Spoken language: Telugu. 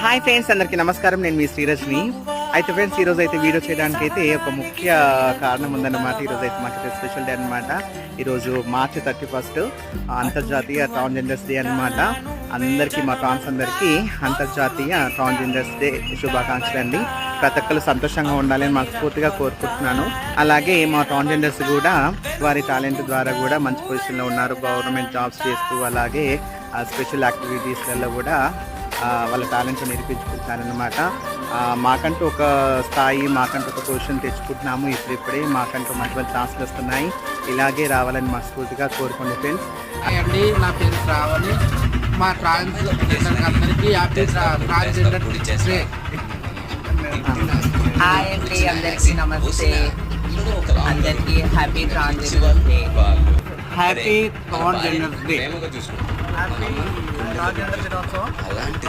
హాయ్ ఫ్రెండ్స్, అందరికీ నమస్కారం. నేను మీ శ్రీరజ్ని. అయితే ఫ్రెండ్స్, ఈరోజు అయితే వీడియో చేయడానికి అయితే ఒక ముఖ్య కారణం ఉందన్నమాట. ఈరోజు అయితే మాకైతే స్పెషల్ డే అనమాట. ఈరోజు మార్చి 31 అంతర్జాతీయ ట్రాన్స్జెండర్స్ డే అనమాట. అందరికీ, మా ట్రాన్స్ అందరికీ అంతర్జాతీయ ట్రాన్స్జెండర్స్ డే శుభాకాంక్షలు అండి. ప్రతి ఒక్కరు సంతోషంగా ఉండాలని మనస్ఫూర్తిగా కోరుకుంటున్నాను. అలాగే మా ట్రాన్స్జెండర్స్ కూడా వారి టాలెంట్ ద్వారా కూడా మంచి పొజిషన్లో ఉన్నారు. గవర్నమెంట్ జాబ్స్ చేస్తూ, అలాగే స్పెషల్ యాక్టివిటీస్లలో కూడా వాళ్ళ టాలెంట్ నిరూపించుకుంటున్నారనమాట. మాకంటూ ఒక స్థాయి, మాకంటూ ఒక పొజిషన్ తెచ్చుకుంటున్నాము. ఇప్పుడే మాకంటూ మంచి మంచి ఛాన్సులు వస్తున్నాయి. ఇలాగే రావాలని మనస్ఫూర్తిగా కోరుకోండి ఫ్రెండ్స్. అండి, నా పేరు శ్రావణి. మా ట్రాన్స్జెండర్ అందరికీ హ్యాపీ ట్రాన్స్జెండర్ డే. హాయ్ అండి, అందరికీ నమస్తే. అందరికీ happy transgender day. Happy transgender day. Happy transgender దినోత్సవం.